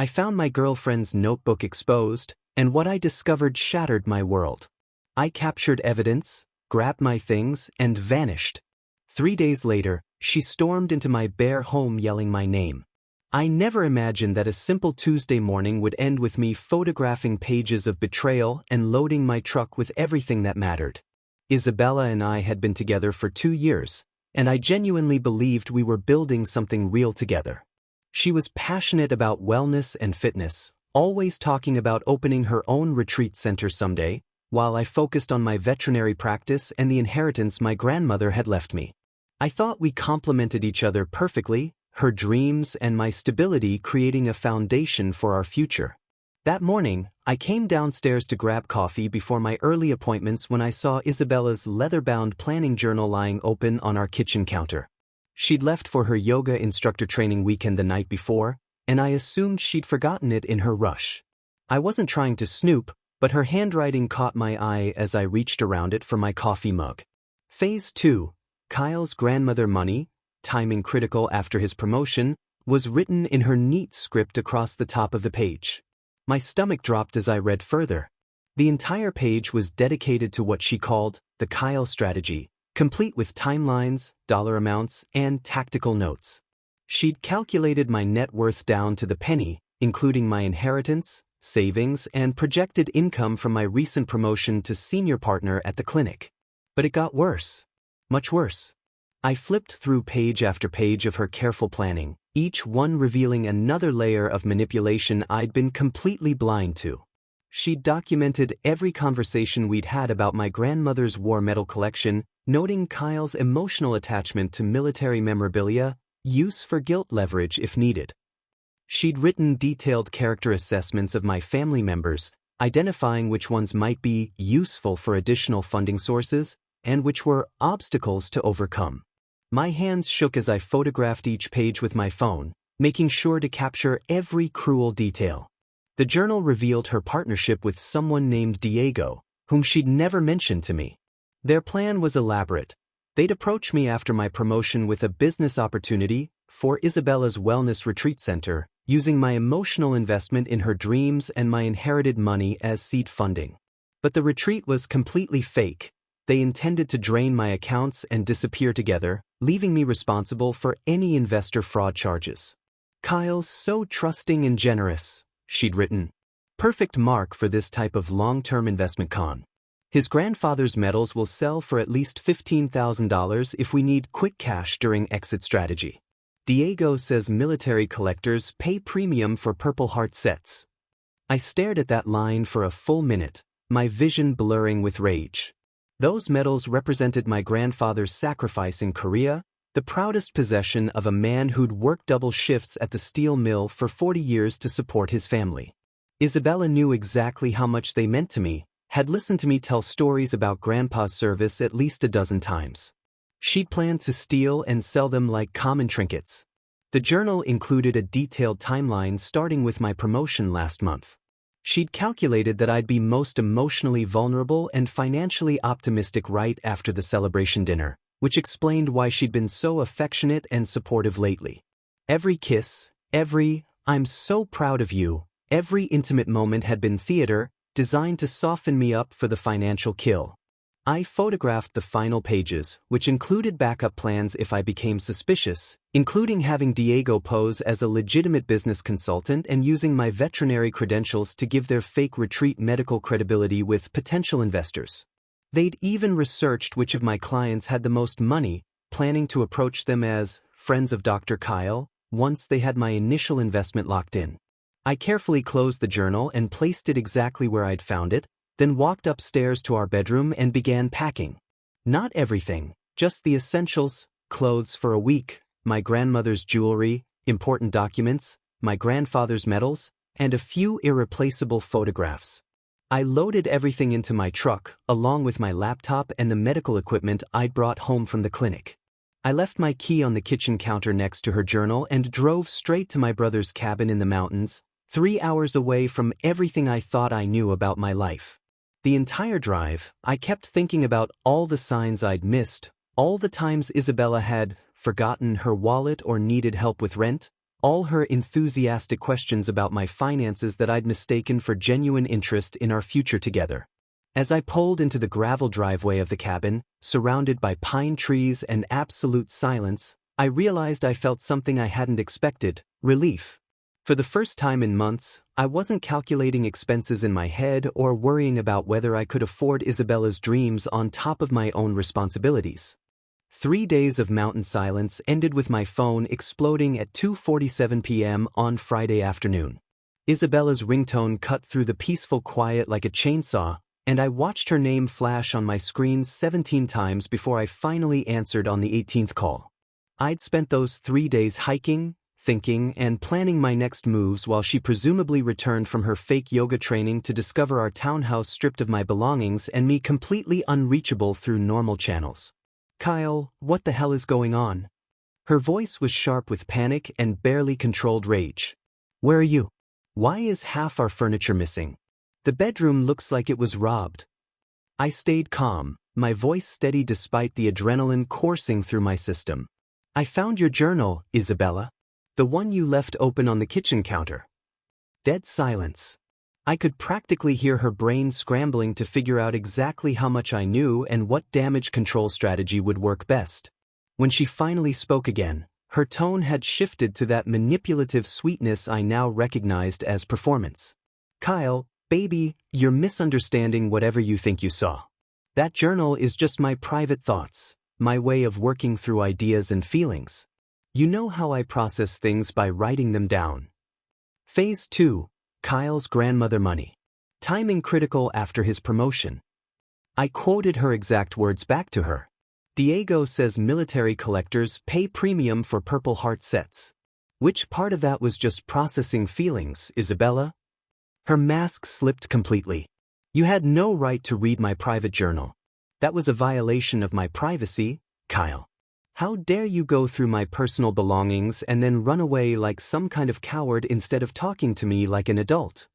I found my girlfriend's notebook exposed, and what I discovered shattered my world. I captured evidence, grabbed my things, and vanished. 3 days later, she stormed into my bare home yelling my name. I never imagined that a simple Tuesday morning would end with me photographing pages of betrayal and loading my truck with everything that mattered. Isabella and I had been together for 2 years, and I genuinely believed we were building something real together. She was passionate about wellness and fitness, always talking about opening her own retreat center someday, while I focused on my veterinary practice and the inheritance my grandmother had left me. I thought we complemented each other perfectly, her dreams and my stability creating a foundation for our future. That morning, I came downstairs to grab coffee before my early appointments when I saw Isabella's leather-bound planning journal lying open on our kitchen counter. She'd left for her yoga instructor training weekend the night before, and I assumed she'd forgotten it in her rush. I wasn't trying to snoop, but her handwriting caught my eye as I reached around it for my coffee mug. Phase 2, Kyle's grandmother money, timing critical after his promotion, was written in her neat script across the top of the page. My stomach dropped as I read further. The entire page was dedicated to what she called the Kyle strategy, complete with timelines, dollar amounts, and tactical notes. She'd calculated my net worth down to the penny, including my inheritance, savings, and projected income from my recent promotion to senior partner at the clinic. But it got worse. Much worse. I flipped through page after page of her careful planning, each one revealing another layer of manipulation I'd been completely blind to. She'd documented every conversation we'd had about my grandmother's war medal collection, noting Kyle's emotional attachment to military memorabilia, use for guilt leverage if needed. She'd written detailed character assessments of my family members, identifying which ones might be useful for additional funding sources and which were obstacles to overcome. My hands shook as I photographed each page with my phone, making sure to capture every cruel detail. The journal revealed her partnership with someone named Diego, whom she'd never mentioned to me. Their plan was elaborate. They'd approach me after my promotion with a business opportunity for Isabella's wellness retreat center, using my emotional investment in her dreams and my inherited money as seed funding. But the retreat was completely fake. They intended to drain my accounts and disappear together, leaving me responsible for any investor fraud charges. "Kyle's so trusting and generous," she'd written. "Perfect mark for this type of long-term investment con. His grandfather's medals will sell for at least $15,000 if we need quick cash during exit strategy. Diego says military collectors pay premium for Purple Heart sets." I stared at that line for a full minute, my vision blurring with rage. Those medals represented my grandfather's sacrifice in Korea, the proudest possession of a man who'd worked double shifts at the steel mill for 40 years to support his family. Isabella knew exactly how much they meant to me, had listened to me tell stories about Grandpa's service at least a dozen times. She'd planned to steal and sell them like common trinkets. The journal included a detailed timeline starting with my promotion last month. She'd calculated that I'd be most emotionally vulnerable and financially optimistic right after the celebration dinner, which explained why she'd been so affectionate and supportive lately. Every kiss, every "I'm so proud of you," every intimate moment had been theater, designed to soften me up for the financial kill. I photographed the final pages, which included backup plans if I became suspicious, including having Diego pose as a legitimate business consultant and using my veterinary credentials to give their fake retreat medical credibility with potential investors. They'd even researched which of my clients had the most money, planning to approach them as friends of Dr. Kyle once they had my initial investment locked in. I carefully closed the journal and placed it exactly where I'd found it, then walked upstairs to our bedroom and began packing. Not everything, just the essentials: clothes for a week, my grandmother's jewelry, important documents, my grandfather's medals, and a few irreplaceable photographs. I loaded everything into my truck, along with my laptop and the medical equipment I'd brought home from the clinic. I left my key on the kitchen counter next to her journal and drove straight to my brother's cabin in the mountains, 3 hours away from everything I thought I knew about my life. The entire drive, I kept thinking about all the signs I'd missed, all the times Isabella had forgotten her wallet or needed help with rent, all her enthusiastic questions about my finances that I'd mistaken for genuine interest in our future together. As I pulled into the gravel driveway of the cabin, surrounded by pine trees and absolute silence, I realized I felt something I hadn't expected: relief. For the first time in months, I wasn't calculating expenses in my head or worrying about whether I could afford Isabella's dreams on top of my own responsibilities. 3 days of mountain silence ended with my phone exploding at 2:47 p.m. on Friday afternoon. Isabella's ringtone cut through the peaceful quiet like a chainsaw, and I watched her name flash on my screen 17 times before I finally answered on the 18th call. I'd spent those 3 days hiking, thinking, and planning my next moves while she presumably returned from her fake yoga training to discover our townhouse stripped of my belongings and me completely unreachable through normal channels. "Kyle, what the hell is going on?" Her voice was sharp with panic and barely controlled rage. "Where are you? Why is half our furniture missing? The bedroom looks like it was robbed." I stayed calm, my voice steady despite the adrenaline coursing through my system. "I found your journal, Isabella. The one you left open on the kitchen counter." Dead silence. I could practically hear her brain scrambling to figure out exactly how much I knew and what damage control strategy would work best. When she finally spoke again, her tone had shifted to that manipulative sweetness I now recognized as performance. "Kyle, baby, you're misunderstanding whatever you think you saw. That journal is just my private thoughts, my way of working through ideas and feelings. You know how I process things by writing them down." Phase 2. Kyle's grandmother money. Timing critical after his promotion. I quoted her exact words back to her. "Diego says military collectors pay premium for Purple Heart sets. Which part of that was just processing feelings, Isabella?" Her mask slipped completely. "You had no right to read my private journal. That was a violation of my privacy, Kyle. How dare you go through my personal belongings and then run away like some kind of coward instead of talking to me like an adult?"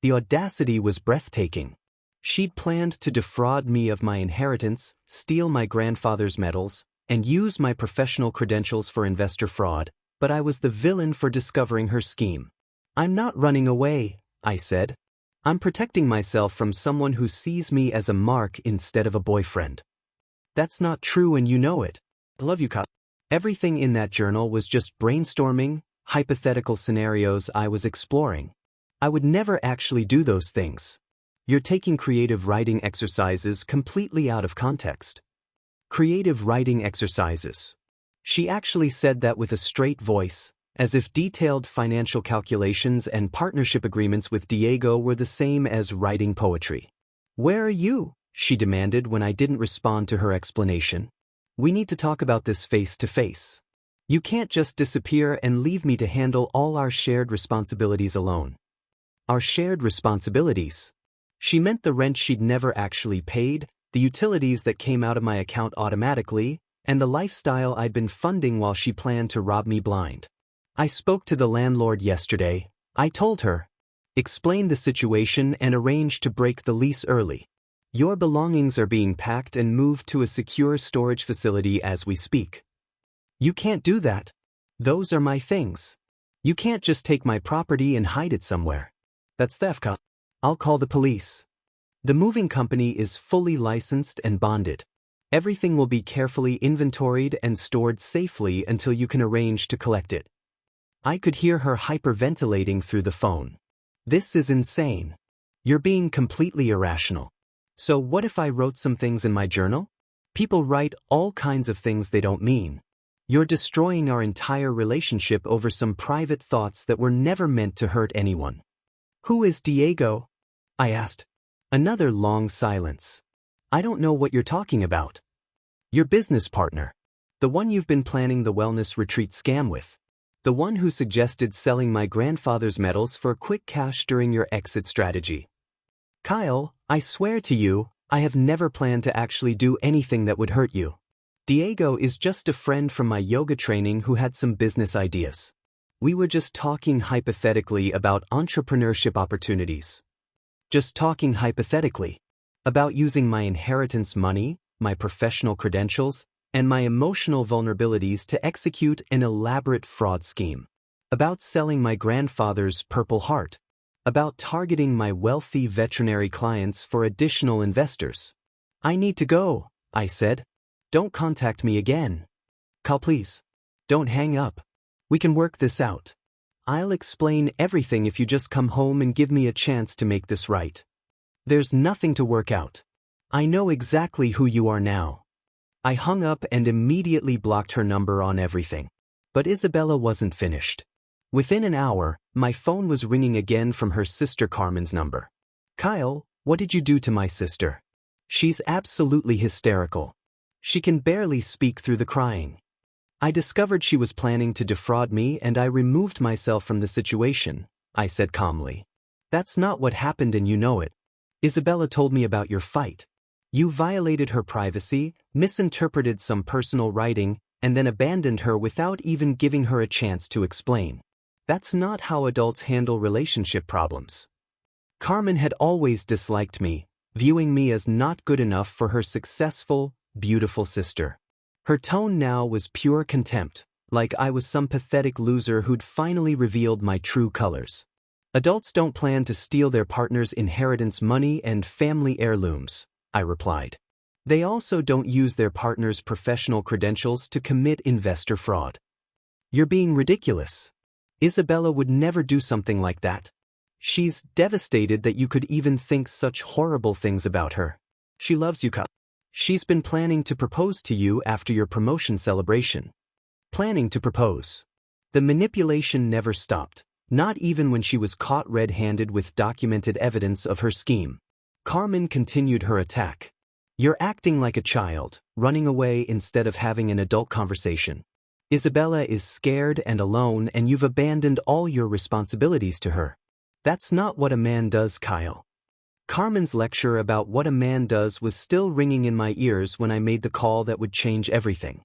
The audacity was breathtaking. She'd planned to defraud me of my inheritance, steal my grandfather's medals, and use my professional credentials for investor fraud, but I was the villain for discovering her scheme. "I'm not running away," I said. "I'm protecting myself from someone who sees me as a mark instead of a boyfriend." "That's not true and you know it. I love you, Kyle." Everything in that journal was just brainstorming, hypothetical scenarios I was exploring. I would never actually do those things. "You're taking creative writing exercises completely out of context." Creative writing exercises. She actually said that with a straight voice, as if detailed financial calculations and partnership agreements with Diego were the same as writing poetry. "Where are you?" she demanded when I didn't respond to her explanation. "We need to talk about this face to face. You can't just disappear and leave me to handle all our shared responsibilities alone." Our shared responsibilities. She meant the rent she'd never actually paid, the utilities that came out of my account automatically, and the lifestyle I'd been funding while she planned to rob me blind. "I spoke to the landlord yesterday," I told her. "Explained the situation and arranged to break the lease early. Your belongings are being packed and moved to a secure storage facility as we speak." "You can't do that. Those are my things. You can't just take my property and hide it somewhere. That's theft, Kyle. I'll call the police." "The moving company is fully licensed and bonded. Everything will be carefully inventoried and stored safely until you can arrange to collect it." I could hear her hyperventilating through the phone. "This is insane. You're being completely irrational. So what if I wrote some things in my journal? People write all kinds of things they don't mean. You're destroying our entire relationship over some private thoughts that were never meant to hurt anyone." "Who is Diego?" I asked. Another long silence. "I don't know what you're talking about." "Your business partner. The one you've been planning the wellness retreat scam with. The one who suggested selling my grandfather's medals for quick cash during your exit strategy." "Kyle, I swear to you, I have never planned to actually do anything that would hurt you. Diego is just a friend from my yoga training who had some business ideas. We were just talking hypothetically about entrepreneurship opportunities. Just talking hypothetically. About using my inheritance money, my professional credentials, and my emotional vulnerabilities to execute an elaborate fraud scheme." about selling my grandfather's Purple Heart, about targeting my wealthy veterinary clients for additional investors. I need to go, I said. Don't contact me again. Call please. Don't hang up. We can work this out. I'll explain everything if you just come home and give me a chance to make this right. There's nothing to work out. I know exactly who you are now. I hung up and immediately blocked her number on everything. But Isabella wasn't finished. Within an hour, my phone was ringing again from her sister Carmen's number. Kyle, what did you do to my sister? She's absolutely hysterical. She can barely speak through the crying. I discovered she was planning to defraud me and I removed myself from the situation, I said calmly. That's not what happened and you know it. Isabella told me about your fight. You violated her privacy, misinterpreted some personal writing, and then abandoned her without even giving her a chance to explain. That's not how adults handle relationship problems. Carmen had always disliked me, viewing me as not good enough for her successful, beautiful sister. Her tone now was pure contempt, like I was some pathetic loser who'd finally revealed my true colors. Adults don't plan to steal their partner's inheritance money and family heirlooms, I replied. They also don't use their partner's professional credentials to commit investor fraud. You're being ridiculous. Isabella would never do something like that. She's devastated that you could even think such horrible things about her. She loves you, Kyle. She's been planning to propose to you after your promotion celebration. Planning to propose. The manipulation never stopped, not even when she was caught red-handed with documented evidence of her scheme. Carmen continued her attack. You're acting like a child, running away instead of having an adult conversation. Isabella is scared and alone and you've abandoned all your responsibilities to her. That's not what a man does, Kyle. Carmen's lecture about what a man does was still ringing in my ears when I made the call that would change everything.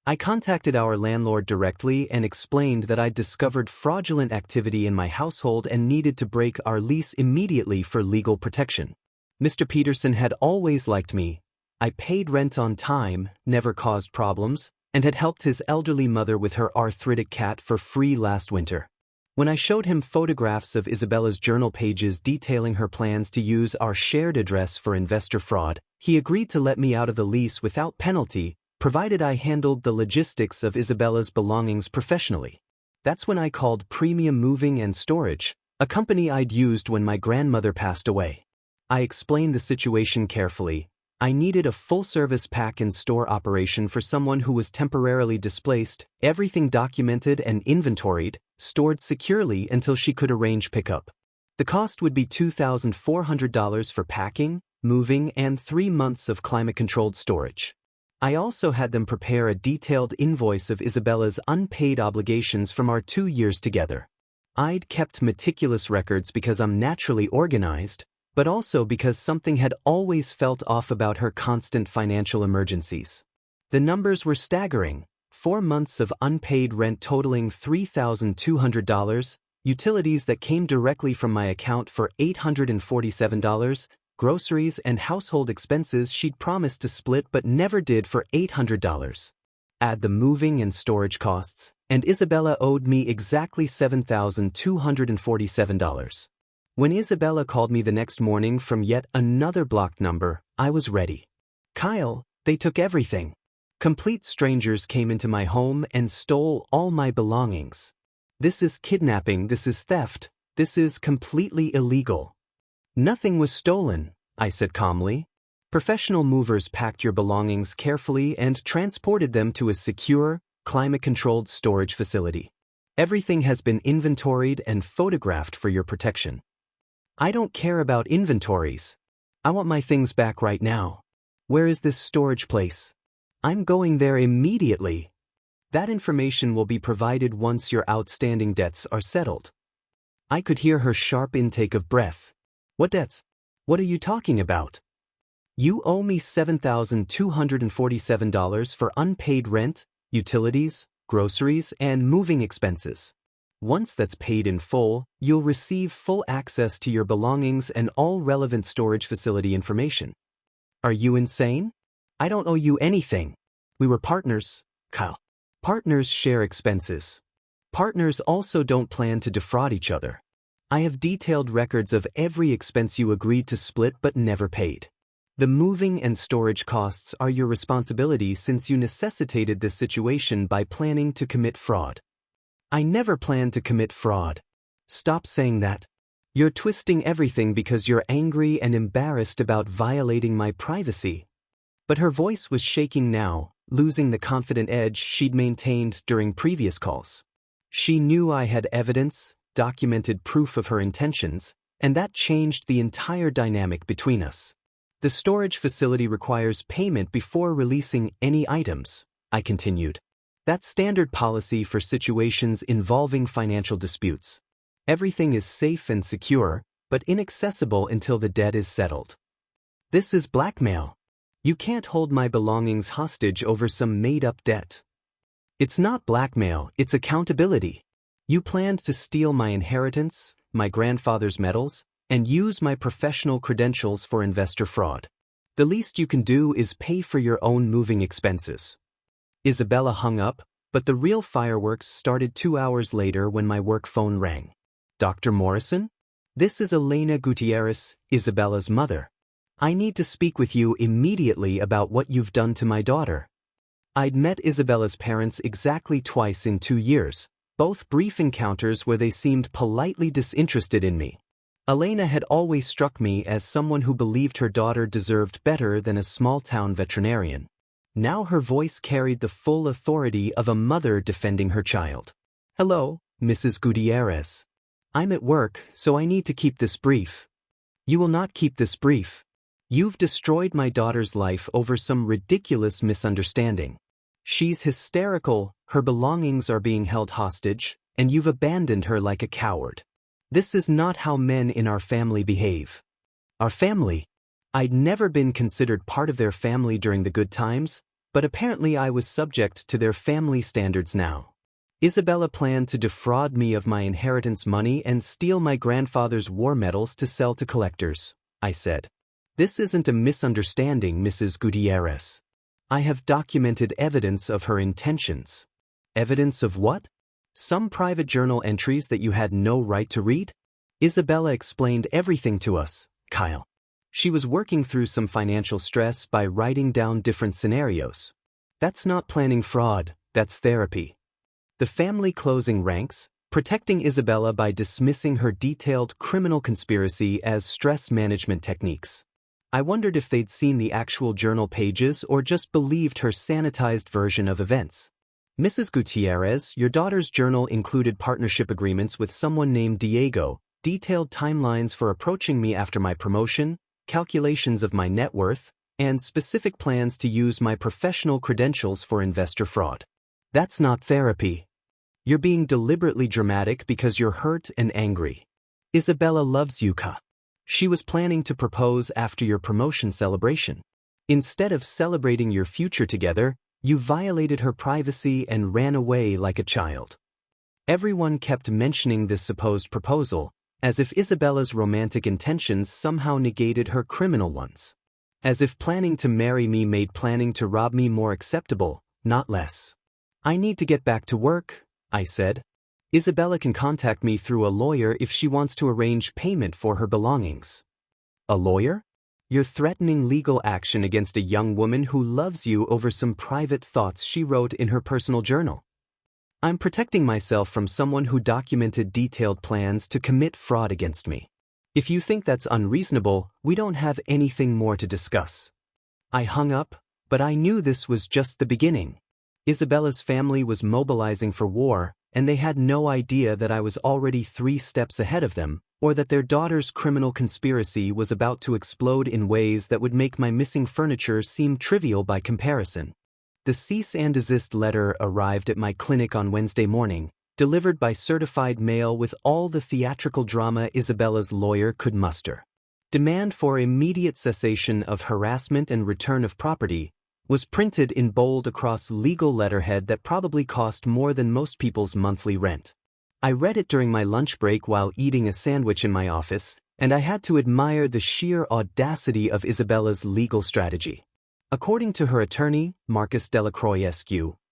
I contacted our landlord directly and explained that I'd discovered fraudulent activity in my household and needed to break our lease immediately for legal protection. Mr. Peterson had always liked me. I paid rent on time, never caused problems, and had helped his elderly mother with her arthritic cat for free last winter. When I showed him photographs of Isabella's journal pages detailing her plans to use our shared address for investor fraud, he agreed to let me out of the lease without penalty, provided I handled the logistics of Isabella's belongings professionally. That's when I called Premium Moving and Storage, a company I'd used when my grandmother passed away. I explained the situation carefully. I needed a full-service pack and store operation for someone who was temporarily displaced, everything documented and inventoried, stored securely until she could arrange pickup. The cost would be $2,400 for packing, moving, and 3 months of climate-controlled storage. I also had them prepare a detailed invoice of Isabella's unpaid obligations from our 2 years together. I'd kept meticulous records because I'm naturally organized, but also because something had always felt off about her constant financial emergencies. The numbers were staggering: 4 months of unpaid rent totaling $3,200, utilities that came directly from my account for $847, groceries and household expenses she'd promised to split but never did for $800. Add the moving and storage costs, and Isabella owed me exactly $7,247. When Isabella called me the next morning from yet another blocked number, I was ready. Kyle, they took everything. Complete strangers came into my home and stole all my belongings. This is kidnapping, this is theft, this is completely illegal. Nothing was stolen, I said calmly. Professional movers packed your belongings carefully and transported them to a secure, climate-controlled storage facility. Everything has been inventoried and photographed for your protection. I don't care about inventories. I want my things back right now. Where is this storage place? I'm going there immediately. That information will be provided once your outstanding debts are settled. I could hear her sharp intake of breath. What debts? What are you talking about? You owe me $7,247 for unpaid rent, utilities, groceries, and moving expenses. Once that's paid in full, you'll receive full access to your belongings and all relevant storage facility information. Are you insane? I don't owe you anything. We were partners, Kyle. Partners share expenses. Partners also don't plan to defraud each other. I have detailed records of every expense you agreed to split but never paid. The moving and storage costs are your responsibility since you necessitated this situation by planning to commit fraud. I never planned to commit fraud. Stop saying that. You're twisting everything because you're angry and embarrassed about violating my privacy. But her voice was shaking now, losing the confident edge she'd maintained during previous calls. She knew I had evidence, documented proof of her intentions, and that changed the entire dynamic between us. The storage facility requires payment before releasing any items, I continued. That's standard policy for situations involving financial disputes. Everything is safe and secure, but inaccessible until the debt is settled. This is blackmail. You can't hold my belongings hostage over some made-up debt. It's not blackmail, it's accountability. You planned to steal my inheritance, my grandfather's metals, and use my professional credentials for investor fraud. The least you can do is pay for your own moving expenses. Isabella hung up, but the real fireworks started 2 hours later when my work phone rang. Dr. Morrison? This is Elena Gutierrez, Isabella's mother. I need to speak with you immediately about what you've done to my daughter. I'd met Isabella's parents exactly twice in 2 years, both brief encounters where they seemed politely disinterested in me. Elena had always struck me as someone who believed her daughter deserved better than a small-town veterinarian. Now her voice carried the full authority of a mother defending her child. Hello, Mrs. Gutierrez. I'm at work, so I need to keep this brief. You will not keep this brief. You've destroyed my daughter's life over some ridiculous misunderstanding. She's hysterical, her belongings are being held hostage, and you've abandoned her like a coward. This is not how men in our family behave. Our family? I'd never been considered part of their family during the good times, but apparently I was subject to their family standards now. Isabella planned to defraud me of my inheritance money and steal my grandfather's war medals to sell to collectors, I said. This isn't a misunderstanding, Mrs. Gutierrez. I have documented evidence of her intentions. Evidence of what? Some private journal entries that you had no right to read? Isabella explained everything to us, Kyle. She was working through some financial stress by writing down different scenarios. That's not planning fraud, that's therapy. The family closing ranks, protecting Isabella by dismissing her detailed criminal conspiracy as stress management techniques. I wondered if they'd seen the actual journal pages or just believed her sanitized version of events. Mrs. Gutierrez, your daughter's journal included partnership agreements with someone named Diego, detailed timelines for approaching me after my promotion, calculations of my net worth, and specific plans to use my professional credentials for investor fraud. That's not therapy. You're being deliberately dramatic because you're hurt and angry. Isabella loves you, Ka. She was planning to propose after your promotion celebration. Instead of celebrating your future together, you violated her privacy and ran away like a child. Everyone kept mentioning this supposed proposal, as if Isabella's romantic intentions somehow negated her criminal ones. As if planning to marry me made planning to rob me more acceptable, not less. I need to get back to work, I said. Isabella can contact me through a lawyer if she wants to arrange payment for her belongings. A lawyer? You're threatening legal action against a young woman who loves you over some private thoughts she wrote in her personal journal. I'm protecting myself from someone who documented detailed plans to commit fraud against me. If you think that's unreasonable, we don't have anything more to discuss. I hung up, but I knew this was just the beginning. Isabella's family was mobilizing for war, and they had no idea that I was already 3 steps ahead of them, or that their daughter's criminal conspiracy was about to explode in ways that would make my missing furniture seem trivial by comparison. The cease and desist letter arrived at my clinic on Wednesday morning, delivered by certified mail with all the theatrical drama Isabella's lawyer could muster. Demand for immediate cessation of harassment and return of property was printed in bold across legal letterhead that probably cost more than most people's monthly rent. I read it during my lunch break while eating a sandwich in my office, and I had to admire the sheer audacity of Isabella's legal strategy. According to her attorney, Marcus Delacroix,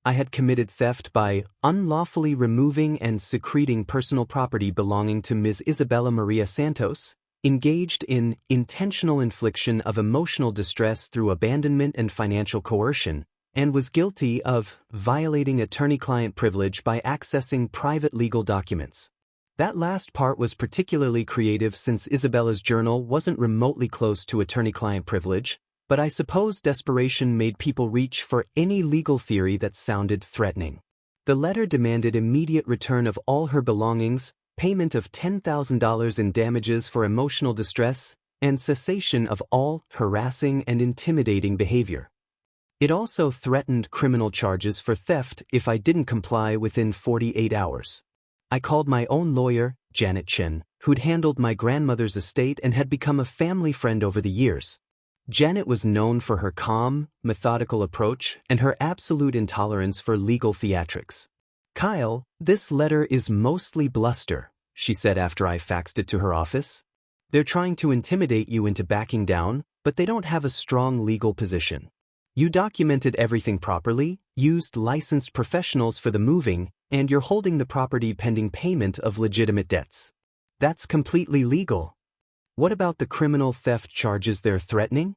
I had committed theft by unlawfully removing and secreting personal property belonging to Ms. Isabella Maria Santos, engaged in intentional infliction of emotional distress through abandonment and financial coercion, and was guilty of violating attorney-client privilege by accessing private legal documents. That last part was particularly creative since Isabella's journal wasn't remotely close to attorney-client privilege, but I suppose desperation made people reach for any legal theory that sounded threatening. The letter demanded immediate return of all her belongings, payment of $10,000 in damages for emotional distress, and cessation of all harassing and intimidating behavior. It also threatened criminal charges for theft if I didn't comply within 48 hours. I called my own lawyer, Janet Chen, who'd handled my grandmother's estate and had become a family friend over the years. Janet was known for her calm, methodical approach and her absolute intolerance for legal theatrics. "Kyle, this letter is mostly bluster," she said after I faxed it to her office. "They're trying to intimidate you into backing down, but they don't have a strong legal position. You documented everything properly, used licensed professionals for the moving, and you're holding the property pending payment of legitimate debts. That's completely legal. What about the criminal theft charges they're threatening?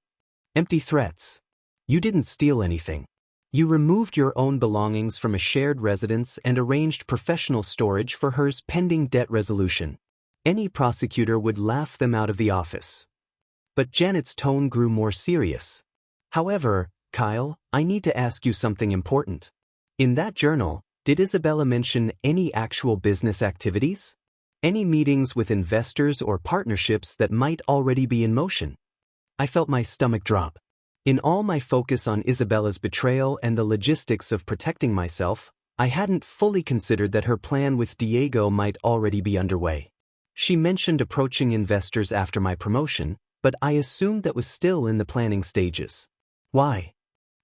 Empty threats. You didn't steal anything. You removed your own belongings from a shared residence and arranged professional storage for hers pending debt resolution. Any prosecutor would laugh them out of the office." But Janet's tone grew more serious. "However, Kyle, I need to ask you something important. In that journal, did Isabella mention any actual business activities? Any meetings with investors or partnerships that might already be in motion?" I felt my stomach drop. In all my focus on Isabella's betrayal and the logistics of protecting myself, I hadn't fully considered that her plan with Diego might already be underway. She mentioned approaching investors after my promotion, but I assumed that was still in the planning stages. Why?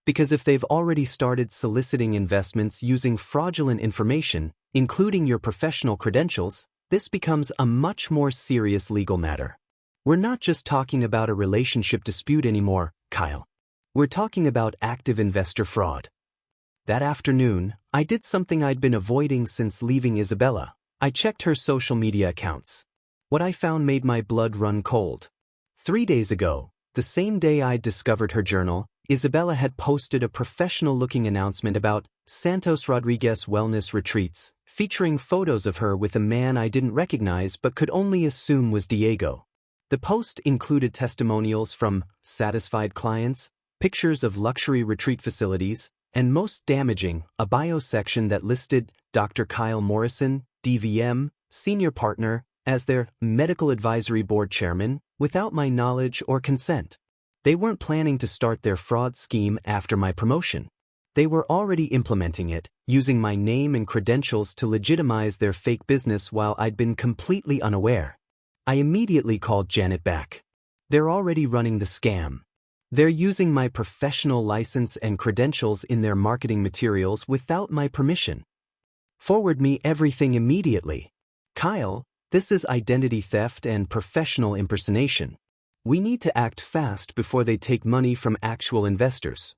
Because if they've already started soliciting investments using fraudulent information, including your professional credentials, this becomes a much more serious legal matter. We're not just talking about a relationship dispute anymore, Kyle. We're talking about active investor fraud. That afternoon, I did something I'd been avoiding since leaving Isabella. I checked her social media accounts. What I found made my blood run cold. 3 days ago, the same day I'd discovered her journal, Isabella had posted a professional-looking announcement about Santos Rodriguez Wellness Retreats, featuring photos of her with a man I didn't recognize but could only assume was Diego. The post included testimonials from satisfied clients, pictures of luxury retreat facilities, and most damaging, a bio section that listed Dr. Kyle Morrison, DVM, senior partner, as their medical advisory board chairman, without my knowledge or consent. They weren't planning to start their fraud scheme after my promotion. They were already implementing it, using my name and credentials to legitimize their fake business while I'd been completely unaware. I immediately called Janet back. "They're already running the scam. They're using my professional license and credentials in their marketing materials without my permission. Forward me everything immediately. Kyle, this is identity theft and professional impersonation. We need to act fast before they take money from actual investors."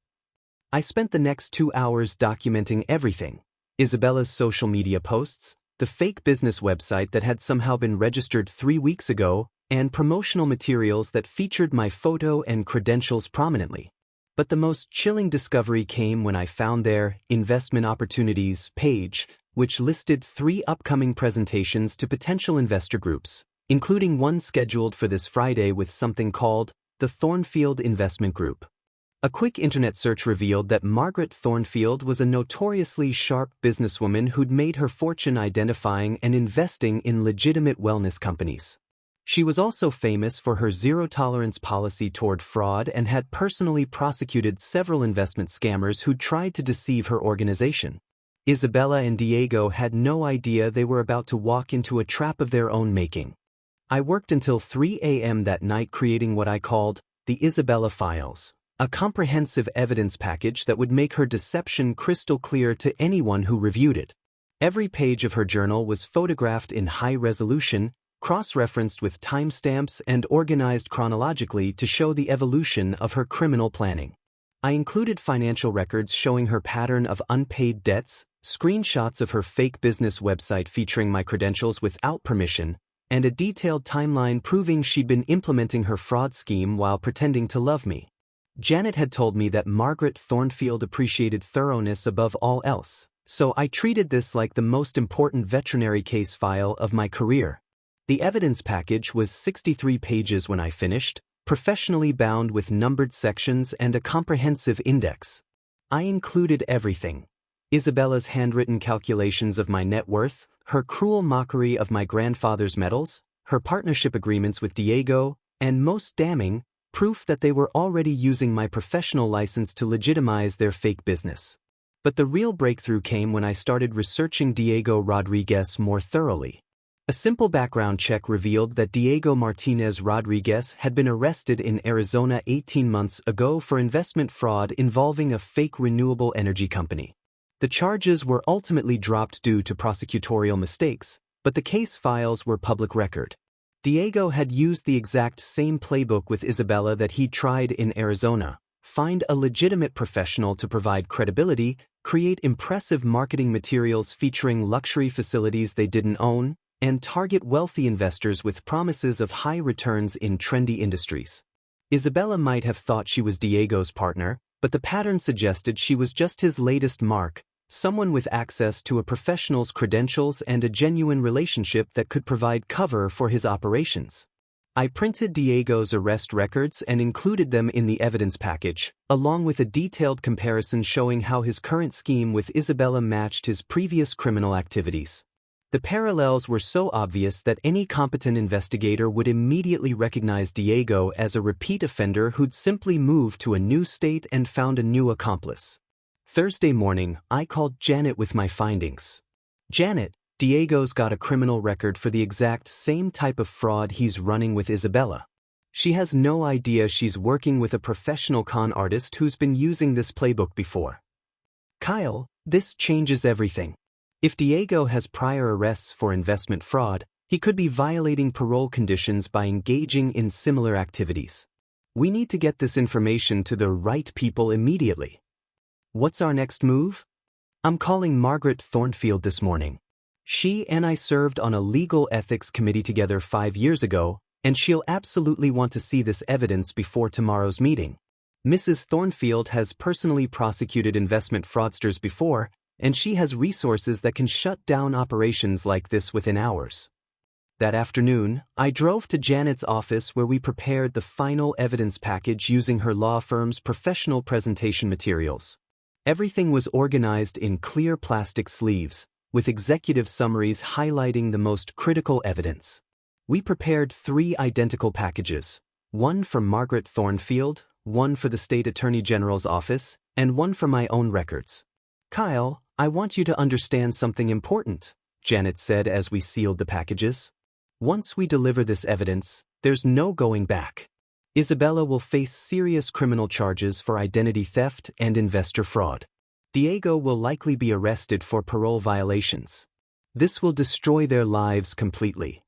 I spent the next 2 hours documenting everything: Isabella's social media posts, the fake business website that had somehow been registered 3 weeks ago, and promotional materials that featured my photo and credentials prominently. But the most chilling discovery came when I found their investment opportunities page, which listed 3 upcoming presentations to potential investor groups, including one scheduled for this Friday with something called the Thornfield Investment Group. A quick internet search revealed that Margaret Thornfield was a notoriously sharp businesswoman who'd made her fortune identifying and investing in legitimate wellness companies. She was also famous for her zero-tolerance policy toward fraud and had personally prosecuted several investment scammers who tried to deceive her organization. Isabella and Diego had no idea they were about to walk into a trap of their own making. I worked until 3 a.m. that night creating what I called the Isabella Files, a comprehensive evidence package that would make her deception crystal clear to anyone who reviewed it. Every page of her journal was photographed in high resolution, cross-referenced with timestamps and organized chronologically to show the evolution of her criminal planning. I included financial records showing her pattern of unpaid debts, screenshots of her fake business website featuring my credentials without permission, and a detailed timeline proving she'd been implementing her fraud scheme while pretending to love me. Janet had told me that Margaret Thornfield appreciated thoroughness above all else, so I treated this like the most important veterinary case file of my career. The evidence package was 63 pages when I finished, professionally bound with numbered sections and a comprehensive index. I included everything: Isabella's handwritten calculations of my net worth, her cruel mockery of my grandfather's medals, her partnership agreements with Diego, and most damning, proof that they were already using my professional license to legitimize their fake business. But the real breakthrough came when I started researching Diego Rodriguez more thoroughly. A simple background check revealed that Diego Martinez Rodriguez had been arrested in Arizona 18 months ago for investment fraud involving a fake renewable energy company. The charges were ultimately dropped due to prosecutorial mistakes, but the case files were public record. Diego had used the exact same playbook with Isabella that he tried in Arizona: find a legitimate professional to provide credibility, create impressive marketing materials featuring luxury facilities they didn't own, and target wealthy investors with promises of high returns in trendy industries. Isabella might have thought she was Diego's partner, but the pattern suggested she was just his latest mark, someone with access to a professional's credentials and a genuine relationship that could provide cover for his operations. I printed Diego's arrest records and included them in the evidence package, along with a detailed comparison showing how his current scheme with Isabella matched his previous criminal activities. The parallels were so obvious that any competent investigator would immediately recognize Diego as a repeat offender who'd simply moved to a new state and found a new accomplice. Thursday morning, I called Janet with my findings. "Janet, Diego's got a criminal record for the exact same type of fraud he's running with Isabella. She has no idea she's working with a professional con artist who's been using this playbook before." "Kyle, this changes everything. If Diego has prior arrests for investment fraud, he could be violating parole conditions by engaging in similar activities. We need to get this information to the right people immediately." "What's our next move?" "I'm calling Margaret Thornfield this morning. She and I served on a legal ethics committee together 5 years ago, and she'll absolutely want to see this evidence before tomorrow's meeting. Mrs. Thornfield has personally prosecuted investment fraudsters before, and she has resources that can shut down operations like this within hours." That afternoon, I drove to Janet's office where we prepared the final evidence package using her law firm's professional presentation materials. Everything was organized in clear plastic sleeves, with executive summaries highlighting the most critical evidence. We prepared 3 identical packages: one for Margaret Thornfield, one for the State Attorney General's office, and one for my own records. "Kyle, I want you to understand something important," Janet said as we sealed the packages. "Once we deliver this evidence, there's no going back. Isabella will face serious criminal charges for identity theft and investor fraud. Diego will likely be arrested for parole violations. This will destroy their lives completely."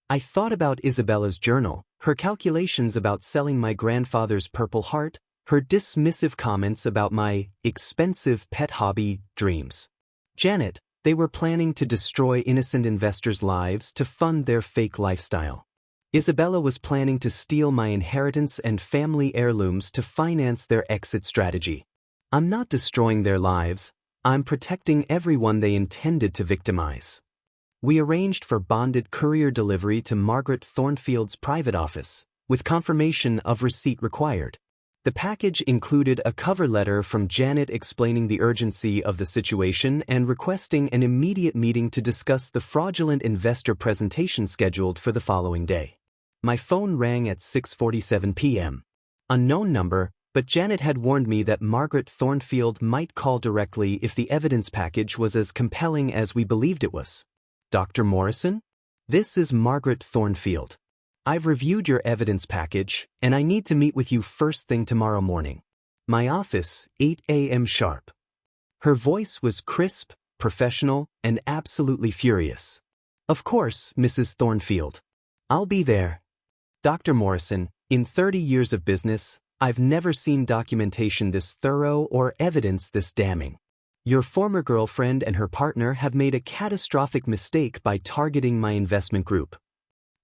I thought about Isabella's journal, her calculations about selling my grandfather's Purple Heart, her dismissive comments about my expensive pet hobby dreams. "Janet, they were planning to destroy innocent investors' lives to fund their fake lifestyle. Isabella was planning to steal my inheritance and family heirlooms to finance their exit strategy. I'm not destroying their lives, I'm protecting everyone they intended to victimize." We arranged for bonded courier delivery to Margaret Thornfield's private office, with confirmation of receipt required. The package included a cover letter from Janet explaining the urgency of the situation and requesting an immediate meeting to discuss the fraudulent investor presentation scheduled for the following day. My phone rang at 6:47 p.m. Unknown number, but Janet had warned me that Margaret Thornfield might call directly if the evidence package was as compelling as we believed it was. "Dr. Morrison? This is Margaret Thornfield. I've reviewed your evidence package, and I need to meet with you first thing tomorrow morning. My office, 8 a.m. sharp." Her voice was crisp, professional, and absolutely furious. "Of course, Mrs. Thornfield. I'll be there. Dr. Morrison, in 30 years of business, I've never seen documentation this thorough or evidence this damning. Your former girlfriend and her partner have made a catastrophic mistake by targeting my investment group.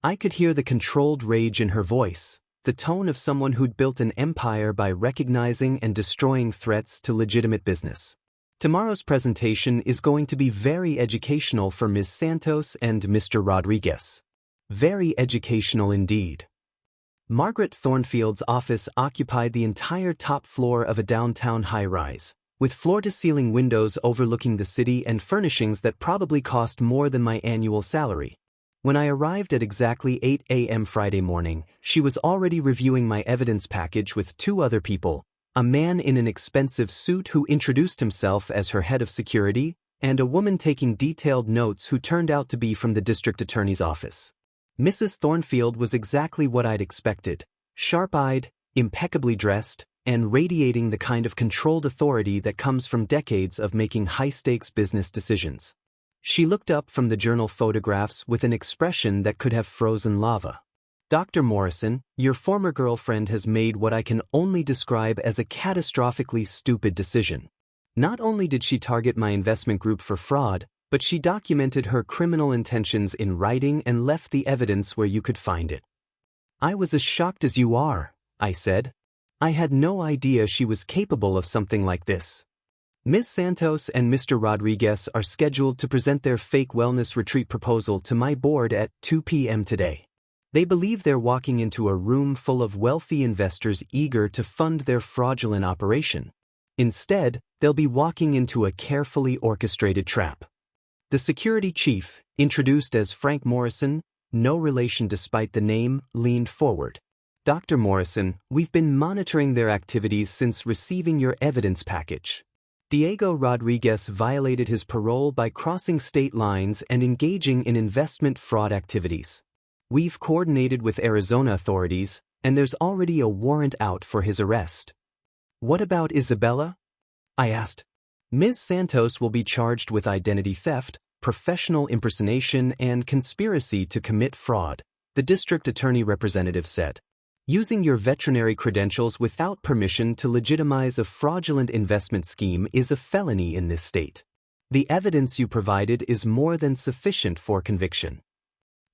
I could hear the controlled rage in her voice, the tone of someone who'd built an empire by recognizing and destroying threats to legitimate business. Tomorrow's presentation is going to be very educational for Ms. Santos and Mr. Rodriguez. Very educational indeed. Margaret Thornfield's office occupied the entire top floor of a downtown high-rise, with floor-to-ceiling windows overlooking the city and furnishings that probably cost more than my annual salary. When I arrived at exactly 8 a.m. Friday morning, she was already reviewing my evidence package with two other people, a man in an expensive suit who introduced himself as her head of security, and a woman taking detailed notes who turned out to be from the district attorney's office. Mrs. Thornfield was exactly what I'd expected, sharp-eyed, impeccably dressed, and radiating the kind of controlled authority that comes from decades of making high-stakes business decisions. She looked up from the journal photographs with an expression that could have frozen lava. Dr. Morrison, your former girlfriend has made what I can only describe as a catastrophically stupid decision. Not only did she target my investment group for fraud, but she documented her criminal intentions in writing and left the evidence where you could find it. I was as shocked as you are, I said. I had no idea she was capable of something like this. Ms. Santos and Mr. Rodriguez are scheduled to present their fake wellness retreat proposal to my board at 2 p.m. today. They believe they're walking into a room full of wealthy investors eager to fund their fraudulent operation. Instead, they'll be walking into a carefully orchestrated trap. The security chief, introduced as Frank Morrison, no relation despite the name, leaned forward. Dr. Morrison, we've been monitoring their activities since receiving your evidence package. Diego Rodriguez violated his parole by crossing state lines and engaging in investment fraud activities. We've coordinated with Arizona authorities, and there's already a warrant out for his arrest. What about Isabella? I asked. Ms. Santos will be charged with identity theft, professional impersonation, and conspiracy to commit fraud, the district attorney representative said. Using your veterinary credentials without permission to legitimize a fraudulent investment scheme is a felony in this state. The evidence you provided is more than sufficient for conviction.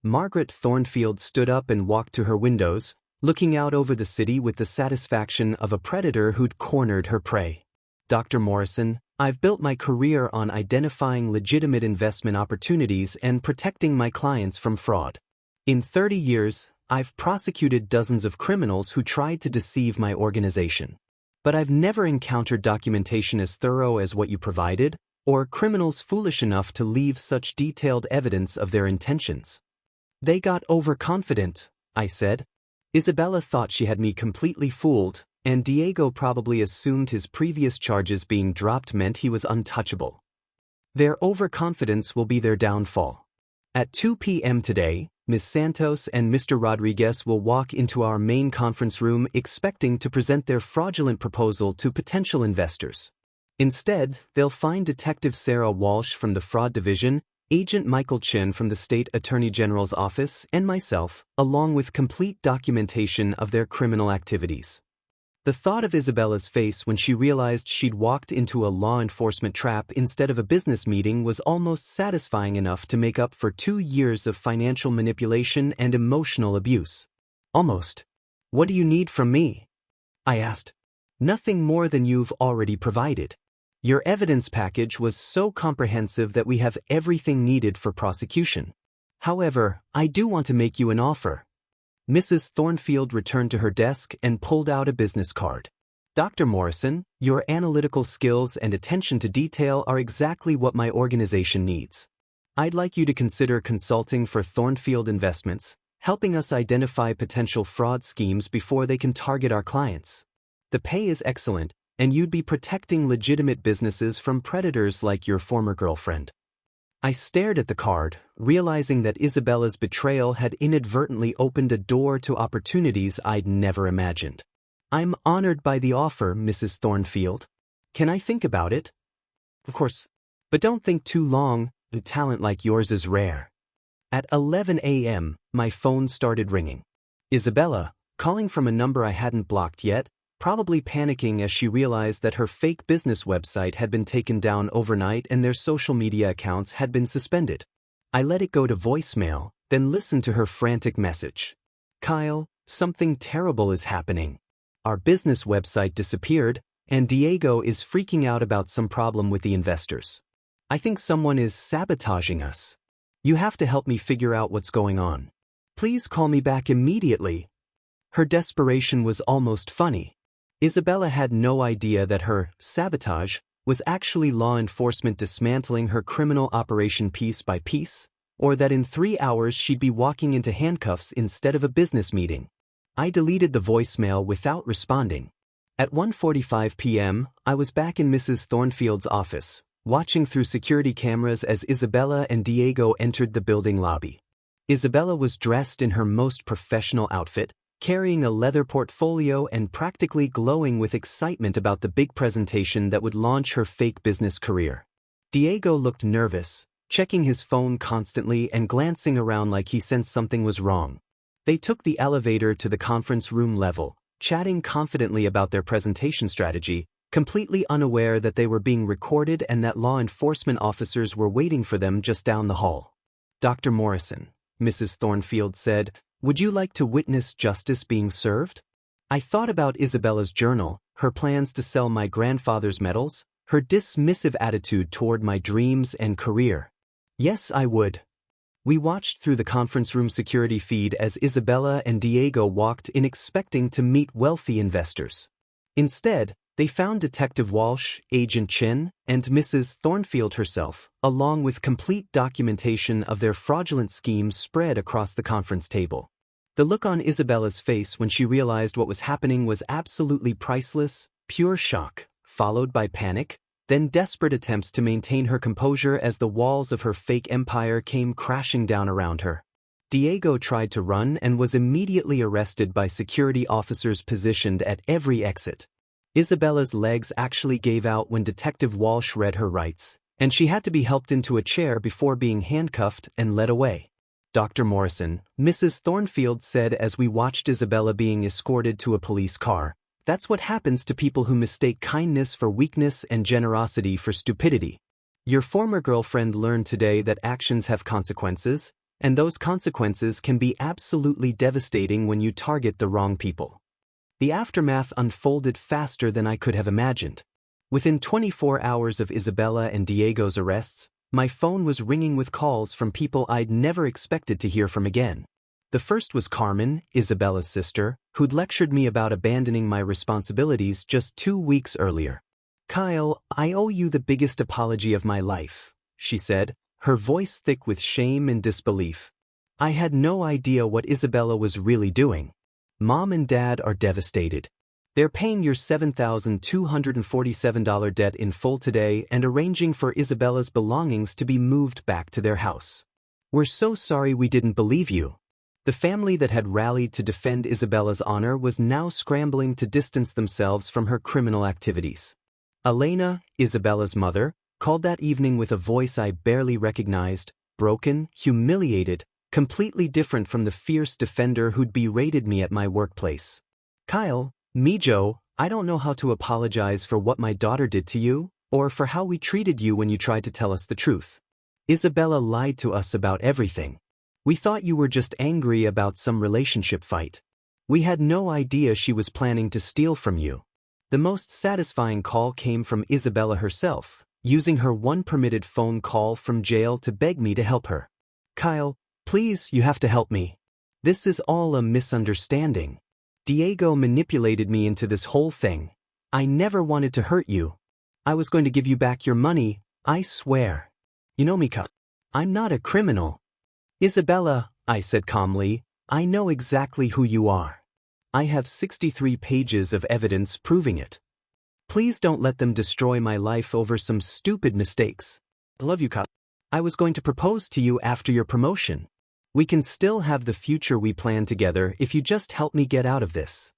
Margaret Thornfield stood up and walked to her windows, looking out over the city with the satisfaction of a predator who'd cornered her prey. Dr. Morrison, I've built my career on identifying legitimate investment opportunities and protecting my clients from fraud. In 30 years, I've prosecuted dozens of criminals who tried to deceive my organization. But I've never encountered documentation as thorough as what you provided, or criminals foolish enough to leave such detailed evidence of their intentions. They got overconfident, I said. Isabella thought she had me completely fooled, and Diego probably assumed his previous charges being dropped meant he was untouchable. Their overconfidence will be their downfall. At 2 p.m. today, Ms. Santos and Mr. Rodriguez will walk into our main conference room expecting to present their fraudulent proposal to potential investors. Instead, they'll find Detective Sarah Walsh from the Fraud Division, Agent Michael Chin from the State Attorney General's office, and myself, along with complete documentation of their criminal activities. The thought of Isabella's face when she realized she'd walked into a law enforcement trap instead of a business meeting was almost satisfying enough to make up for 2 years of financial manipulation and emotional abuse. Almost. What do you need from me? I asked. Nothing more than you've already provided. Your evidence package was so comprehensive that we have everything needed for prosecution. However, I do want to make you an offer. Mrs. Thornfield returned to her desk and pulled out a business card. Dr. Morrison, your analytical skills and attention to detail are exactly what my organization needs. I'd like you to consider consulting for Thornfield Investments, helping us identify potential fraud schemes before they can target our clients. The pay is excellent, and you'd be protecting legitimate businesses from predators like your former girlfriend. I stared at the card, realizing that Isabella's betrayal had inadvertently opened a door to opportunities I'd never imagined. I'm honored by the offer, Mrs. Thornfield. Can I think about it? Of course. But don't think too long, a talent like yours is rare. At 11 a.m., my phone started ringing. Isabella, calling from a number I hadn't blocked yet, probably panicking as she realized that her fake business website had been taken down overnight and their social media accounts had been suspended. I let it go to voicemail, then listened to her frantic message. "Kyle, something terrible is happening. Our business website disappeared, and Diego is freaking out about some problem with the investors. I think someone is sabotaging us. You have to help me figure out what's going on. Please call me back immediately." Her desperation was almost funny. Isabella had no idea that her sabotage was actually law enforcement dismantling her criminal operation piece by piece, or that in 3 hours she'd be walking into handcuffs instead of a business meeting. I deleted the voicemail without responding. At 1:45 p.m., I was back in Mrs. Thornfield's office, watching through security cameras as Isabella and Diego entered the building lobby. Isabella was dressed in her most professional outfit, carrying a leather portfolio and practically glowing with excitement about the big presentation that would launch her fake business career. Diego looked nervous, checking his phone constantly and glancing around like he sensed something was wrong. They took the elevator to the conference room level, chatting confidently about their presentation strategy, completely unaware that they were being recorded and that law enforcement officers were waiting for them just down the hall. "Dr. Morrison," Mrs. Thornfield said, "would you like to witness justice being served?" I thought about Isabella's journal, her plans to sell my grandfather's medals, her dismissive attitude toward my dreams and career. Yes, I would. We watched through the conference room security feed as Isabella and Diego walked in expecting to meet wealthy investors. Instead, they found Detective Walsh, Agent Chin, and Mrs. Thornfield herself, along with complete documentation of their fraudulent schemes spread across the conference table. The look on Isabella's face when she realized what was happening was absolutely priceless, pure shock, followed by panic, then desperate attempts to maintain her composure as the walls of her fake empire came crashing down around her. Diego tried to run and was immediately arrested by security officers positioned at every exit. Isabella's legs actually gave out when Detective Walsh read her rights, and she had to be helped into a chair before being handcuffed and led away. "Dr. Morrison," Mrs. Thornfield said as we watched Isabella being escorted to a police car, "that's what happens to people who mistake kindness for weakness and generosity for stupidity. Your former girlfriend learned today that actions have consequences, and those consequences can be absolutely devastating when you target the wrong people." The aftermath unfolded faster than I could have imagined. Within 24 hours of Isabella and Diego's arrests, my phone was ringing with calls from people I'd never expected to hear from again. The first was Carmen, Isabella's sister, who'd lectured me about abandoning my responsibilities just 2 weeks earlier. "Kyle, I owe you the biggest apology of my life," she said, her voice thick with shame and disbelief. "I had no idea what Isabella was really doing. Mom and Dad are devastated. They're paying your $7,247 debt in full today and arranging for Isabella's belongings to be moved back to their house. We're so sorry we didn't believe you." The family that had rallied to defend Isabella's honor was now scrambling to distance themselves from her criminal activities. Elena, Isabella's mother, called that evening with a voice I barely recognized, broken, humiliated, completely different from the fierce defender who'd berated me at my workplace. "Kyle, Mijo, I don't know how to apologize for what my daughter did to you, or for how we treated you when you tried to tell us the truth. Isabella lied to us about everything. We thought you were just angry about some relationship fight. We had no idea she was planning to steal from you." The most satisfying call came from Isabella herself, using her one permitted phone call from jail to beg me to help her. "Kyle, please, you have to help me. This is all a misunderstanding. Diego manipulated me into this whole thing. I never wanted to hurt you. I was going to give you back your money, I swear. You know me, Kyle. I'm not a criminal." "Isabella," I said calmly, "I know exactly who you are. I have 63 pages of evidence proving it. Please don't let them destroy my life over some stupid mistakes. I love you, Kyle. I was going to propose to you after your promotion. We can still have the future we planned together if you just help me get out of this."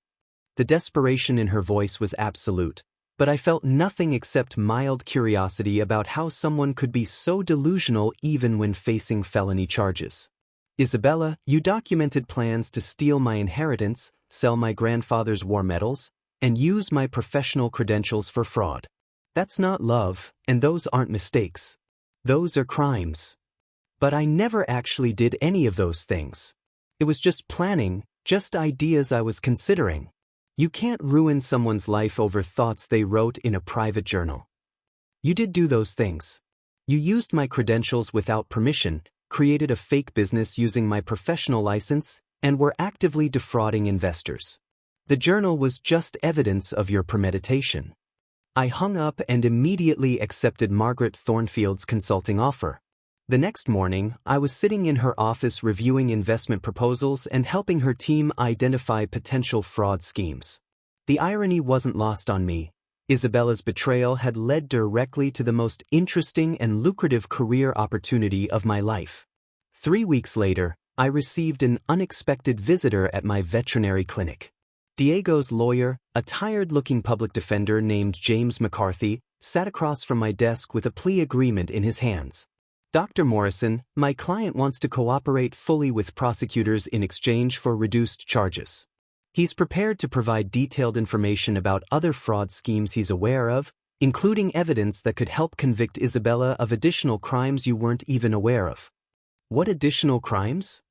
The desperation in her voice was absolute, but I felt nothing except mild curiosity about how someone could be so delusional even when facing felony charges. "Isabella, you documented plans to steal my inheritance, sell my grandfather's war medals, and use my professional credentials for fraud. That's not love, and those aren't mistakes. Those are crimes. But I never actually did any of those things. It was just planning, just ideas I was considering. You can't ruin someone's life over thoughts they wrote in a private journal. You did do those things. You used my credentials without permission, created a fake business using my professional license, and were actively defrauding investors. The journal was just evidence of your premeditation. I hung up and immediately accepted Margaret Thornfield's consulting offer. The next morning, I was sitting in her office reviewing investment proposals and helping her team identify potential fraud schemes. The irony wasn't lost on me. Isabella's betrayal had led directly to the most interesting and lucrative career opportunity of my life. 3 weeks later, I received an unexpected visitor at my veterinary clinic. Diego's lawyer, a tired-looking public defender named James McCarthy, sat across from my desk with a plea agreement in his hands. Dr. Morrison, my client wants to cooperate fully with prosecutors in exchange for reduced charges. He's prepared to provide detailed information about other fraud schemes he's aware of, including evidence that could help convict Isabella of additional crimes you weren't even aware of. What additional crimes?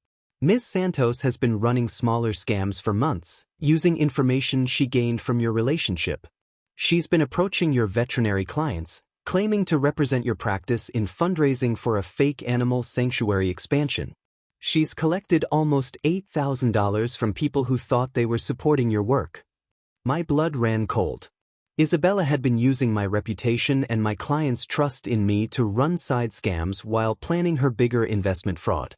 Ms. Santos has been running smaller scams for months, using information she gained from your relationship. She's been approaching your veterinary clients, claiming to represent your practice in fundraising for a fake animal sanctuary expansion. She's collected almost $8,000 from people who thought they were supporting your work. My blood ran cold. Isabella had been using my reputation and my clients' trust in me to run side scams while planning her bigger investment fraud.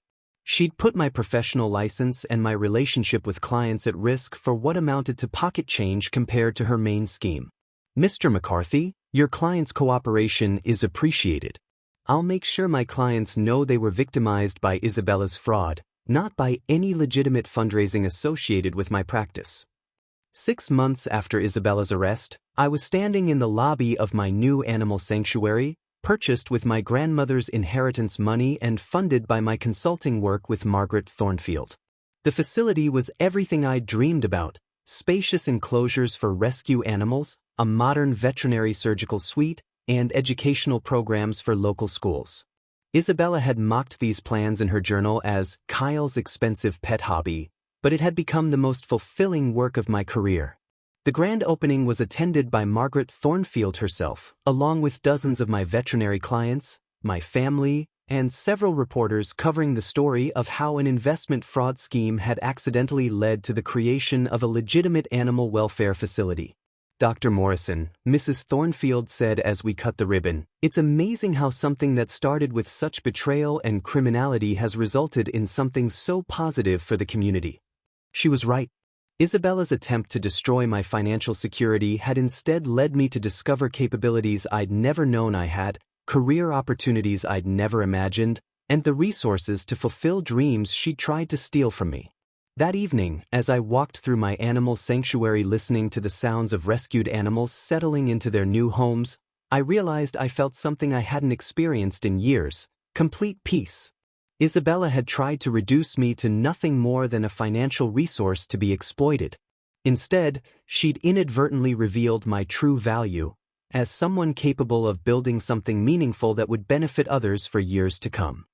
She'd put my professional license and my relationship with clients at risk for what amounted to pocket change compared to her main scheme. Mr. McCarthy, your client's cooperation is appreciated. I'll make sure my clients know they were victimized by Isabella's fraud, not by any legitimate fundraising associated with my practice. 6 months after Isabella's arrest, I was standing in the lobby of my new animal sanctuary, purchased with my grandmother's inheritance money and funded by my consulting work with Margaret Thornfield. The facility was everything I'd dreamed about: spacious enclosures for rescue animals, a modern veterinary surgical suite, and educational programs for local schools. Isabella had mocked these plans in her journal as Kyle's expensive pet hobby, but it had become the most fulfilling work of my career. The grand opening was attended by Margaret Thornfield herself, along with dozens of my veterinary clients, my family, and several reporters covering the story of how an investment fraud scheme had accidentally led to the creation of a legitimate animal welfare facility. Dr. Morrison, Mrs. Thornfield said as we cut the ribbon, "It's amazing how something that started with such betrayal and criminality has resulted in something so positive for the community." She was right. Isabella's attempt to destroy my financial security had instead led me to discover capabilities I'd never known I had, career opportunities I'd never imagined, and the resources to fulfill dreams she tried to steal from me. That evening, as I walked through my animal sanctuary listening to the sounds of rescued animals settling into their new homes, I realized I felt something I hadn't experienced in years: complete peace. Isabella had tried to reduce me to nothing more than a financial resource to be exploited. Instead, she'd inadvertently revealed my true value as someone capable of building something meaningful that would benefit others for years to come.